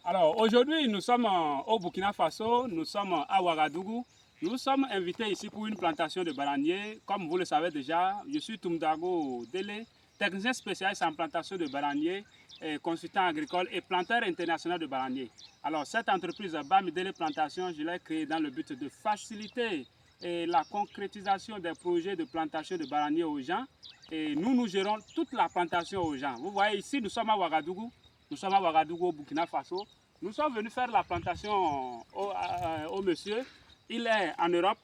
Alors aujourd'hui, nous sommes au Burkina Faso, nous sommes à Ouagadougou. Nous sommes invités ici pour une plantation de bananiers. Comme vous le savez déjà, je suis Toumdago Dele, technicien spécialiste en plantation de bananiers, consultant agricole et planteur international de bananiers. Alors cette entreprise Bamidele Plantation, je l'ai créée dans le but de faciliter la concrétisation des projets de plantation de bananiers aux gens. Et nous gérons toute la plantation aux gens. Vous voyez ici, nous sommes à Ouagadougou. Nous sommes à Ouagadougou, au Burkina Faso. Nous sommes venus faire la plantation au monsieur. Il est en Europe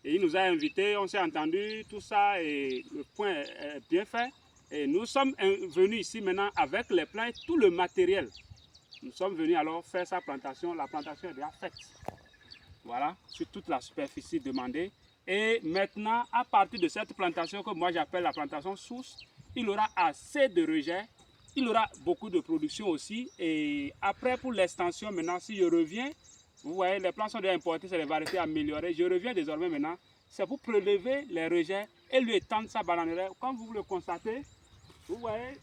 et il nous a invités. On s'est entendu, tout ça, et le point est bien fait. Et nous sommes venus ici maintenant avec les plants et tout le matériel. Nous sommes venus alors faire sa plantation. La plantation est déjà faite. Voilà, sur toute la superficie demandée. Et maintenant, à partir de cette plantation que moi j'appelle la plantation source, il aura assez de rejets. Il aura beaucoup de production aussi. Et après, pour l'extension, maintenant, si je reviens, vous voyez, les plants sont déjà importés, c'est des variétés améliorées. Je reviens désormais maintenant, c'est pour prélever les rejets et lui étendre sa bananeraie. Comme vous le constatez, vous voyez,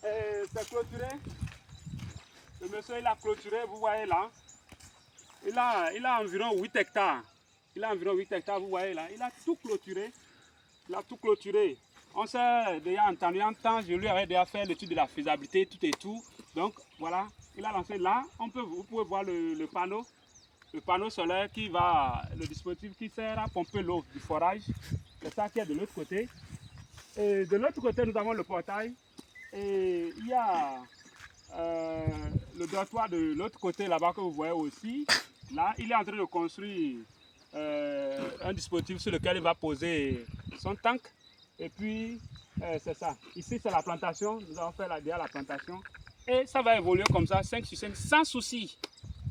c'est clôturé. Le monsieur, il a clôturé, vous voyez là. Il a environ 8 hectares. Il a environ 8 hectares, vous voyez là. Il a tout clôturé. Il a tout clôturé. On s'est déjà entendu en temps, je lui avais déjà fait l'étude de la faisabilité, tout et tout. Donc voilà, il a lancé là. Vous pouvez voir le panneau solaire qui va, le dispositif qui sert à pomper l'eau du forage. C'est ça qui est de l'autre côté. Et de l'autre côté, nous avons le portail. Et il y a le dortoir de l'autre côté là-bas que vous voyez aussi. Là, il est en train de construire un dispositif sur lequel il va poser son tank. Et puis, c'est ça. Ici, c'est la plantation. Nous avons fait déjà la plantation. Et ça va évoluer comme ça, 5 sur 5, sans souci.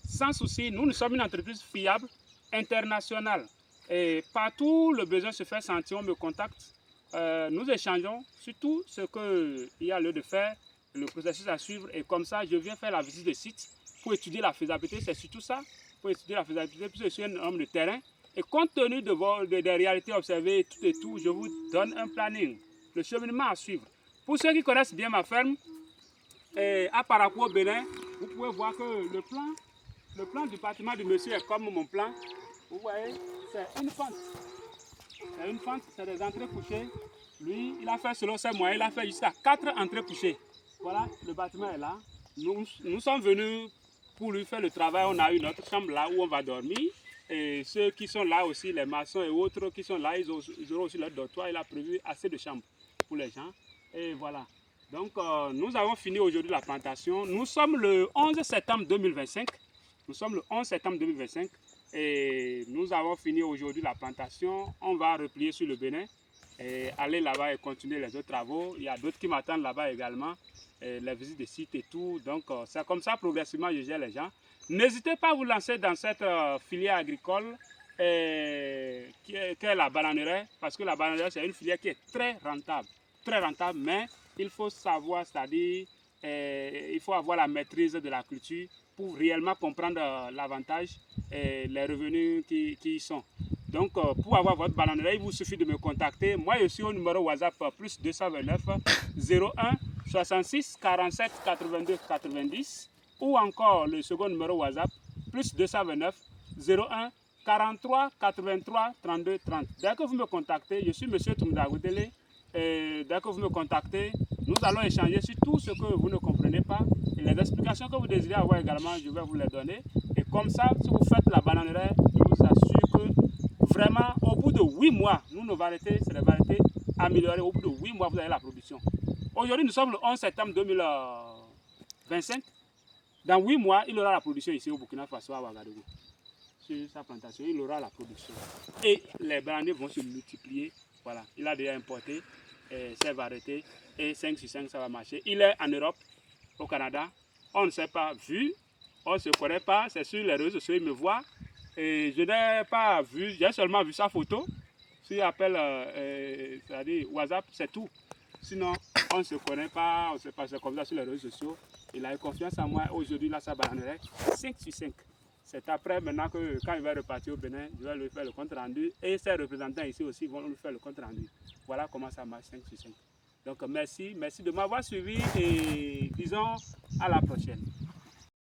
Sans souci. Nous sommes une entreprise fiable, internationale. Et partout, le besoin se fait sentir. On me contacte. Nous échangeons sur tout ce qu'il y a lieu de faire, le processus à suivre. Et comme ça, je viens faire la visite de site pour étudier la faisabilité. C'est surtout ça. Pour étudier la faisabilité, puisque je suis un homme de terrain. Et compte tenu des réalités observées tout et tout, je vous donne un planning, le cheminement à suivre. Pour ceux qui connaissent bien ma ferme, à Parakou au Bénin, vous pouvez voir que le plan du bâtiment du monsieur est comme mon plan. Vous voyez, c'est une fente. C'est une fente, c'est des entrées couchées. Lui, il a fait selon ses moyens, il a fait jusqu'à 4 entrées couchées. Voilà, le bâtiment est là. Nous sommes venus pour lui faire le travail. On a une autre chambre là où on va dormir. Et ceux qui sont là aussi, les maçons et autres qui sont là, ils auront aussi leur dortoir. Il a prévu assez de chambres pour les gens. Et voilà. Donc, nous avons fini aujourd'hui la plantation. Nous sommes le 11 septembre 2025. Nous sommes le 11 septembre 2025. Et nous avons fini aujourd'hui la plantation. On va replier sur le Bénin et aller là-bas et continuer les autres travaux. Il y a d'autres qui m'attendent là-bas également. Les visites de sites et tout. Donc, c'est comme ça, progressivement, je gère les gens. N'hésitez pas à vous lancer dans cette filière agricole qui est la bananeraie, parce que la bananeraie, c'est une filière qui est très rentable, mais il faut savoir, c'est-à-dire, il faut avoir la maîtrise de la culture pour réellement comprendre l'avantage et les revenus qui y sont. Donc, pour avoir votre bananeraie, il vous suffit de me contacter. Moi, je suis au numéro WhatsApp plus 229 01 66 47 82 90. Ou encore le second numéro WhatsApp, plus 229 01 43 83 32 30. Dès que vous me contactez, je suis M. Toumdago Dele, et dès que vous me contactez, nous allons échanger sur tout ce que vous ne comprenez pas. Et les explications que vous désirez avoir également, je vais vous les donner. Et comme ça, si vous faites la bananeraie, je vous assure que vraiment, au bout de 8 mois, nos variétés, c'est des variétés améliorées. Au bout de 8 mois, vous avez la production. Aujourd'hui, nous sommes le 11 septembre 2025. Dans 8 mois, il aura la production ici au Burkina Faso, à Ouagadougou. Sur sa plantation, il aura la production. Et les bananiers vont se multiplier. Voilà, il a déjà importé ces variétés. Et 5 sur 5, ça va marcher. Il est en Europe, au Canada. On ne s'est pas vu. On ne se connaît pas. C'est sur les réseaux sociaux, il me voit. Et je n'ai pas vu, j'ai seulement vu sa photo. S'il appelle, c'est-à-dire WhatsApp, c'est tout. Sinon, on ne se connaît pas, on ne sait pas, c'est comme ça sur les réseaux sociaux. Il a eu confiance en moi. Aujourd'hui, là, ça bananerait 5 sur 5. C'est après, maintenant, que quand il va repartir au Bénin, je vais lui faire le compte rendu. Et ses représentants ici aussi vont lui faire le compte rendu. Voilà comment ça marche 5 sur 5. Donc, merci de m'avoir suivi et disons à la prochaine.